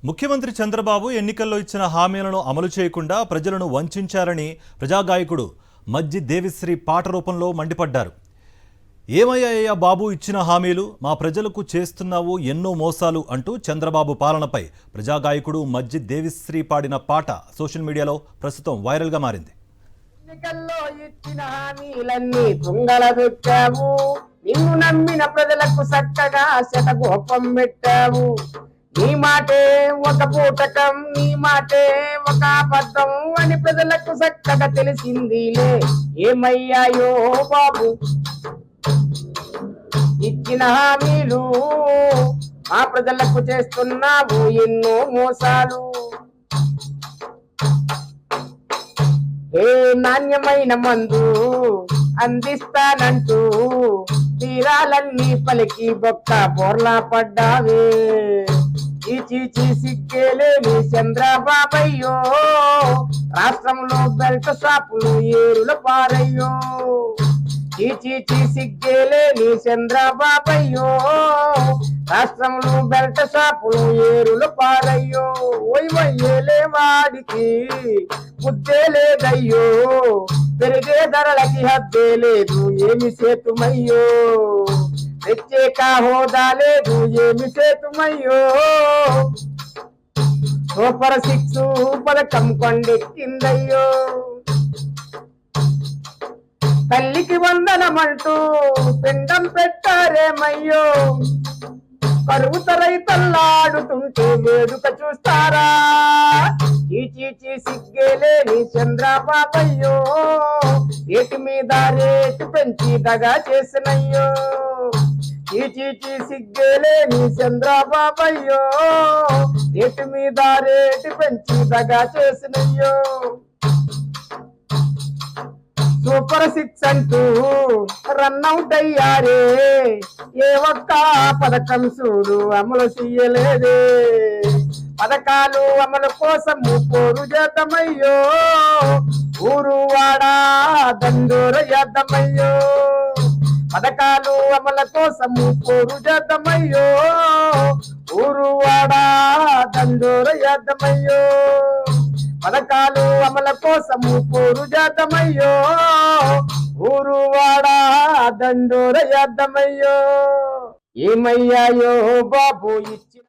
ముఖ్యమంత్రి చంద్రబాబు ఎన్నికల్లో ఇచ్చిన హామీలను అమలు చేయకుండా ప్రజలను వంచారని ప్రజాగాయకుడు మజ్జి దేవిశ్రీ పాట రూపంలో మండిపడ్డారు. ఏమయ్యాయ్యా బాబు ఇచ్చిన హామీలు, మా ప్రజలకు చేస్తున్నావు ఎన్నో మోసాలు అంటూ చంద్రబాబు పాలనపై ప్రజాగాయకుడు మజ్జి దేవిశ్రీ పాడిన పాట సోషల్ మీడియాలో ప్రస్తుతం వైరల్గా మారింది. ఎన్నికల్లో ఇచ్చిన హామీలన్నీ తుంగలదొచ్చావు, నిన్ను నమ్మిన ప్రజలకు చక్కగా శతగోపం పెట్టావు. నీ మాటే ఒక పూటకం, నీ మాటే ఒక అబద్ధం అని ప్రజలకు చక్కగా తెలిసిందిలే. ఏమయ్యాయో బాబు ఇచ్చిన హామీలు, ఆ ప్రజలకు చేస్తున్నావు ఎన్నో మోసాలు. ఏ నాణ్యమైన మందు అందిస్తానంటూ తీరాలన్నీ పలికి బొక్క బోర్లా పడ్డావే. చీచీ సిగ్గేలేని చంద్రబాబయ్యో, రాష్ట్రంలో బెల్ట్ షాపులు ఏరుల పారయ్యో. చీచీ సిగ్గేలేని చంద్రబాబయ్యో, రాష్ట్రంలో బెల్ట్ షాపులు ఏరుల పారయ్యో. ఒయ్యలే వాడికి బుద్ధే లేదయ్యో, పెరిగే ధరలకి హద్దే లేదు ఏమి సేతుమయ్యో. ప్రత్యేక హోదా లేదు ఏమి సేతుమయ్యో. సూపర్ 6 పథకం కొండెక్కిందయ్యో. తల్లికి వందనమంటూ పిండం పెట్టారేమయ్యో. కరువుత రైతల్లాడుతుంటే వేడుక చూస్తారా. చీచీ సిగ్గేలేని చంద్రబాబయ్యో, రేటు మీద రేటు పెంచి దగా చేసినయ్యో. చీచీ సిగ్గేలేని చంద్రబాబయ్యో, రేటు మీద రేటు పెంచి దగా చేసినయ్యో. సూపర్ 6 అంటూ రన్అట్ అయ్యారే, ఏ ఒక్క పథకం చూడు అమలు చెయ్యలేదే. పథకాలు అమలు కోసము పోరు చేద్దామయ్యో, ఊరు వాడా దండోర చేద్దామయ్యో. పథకాలు అమలు కోసము పోరు చేద్దామయ్యో, ఊరు వాడా దండోర చేద్దామయ్యో. పథకాలు అమల కోసము పోరు చేద్దామయ్యో, ఊరు వాడా దండోర చేద్దామయ్యో. ఏమయ్యాయో బాబు ఇచ్చిన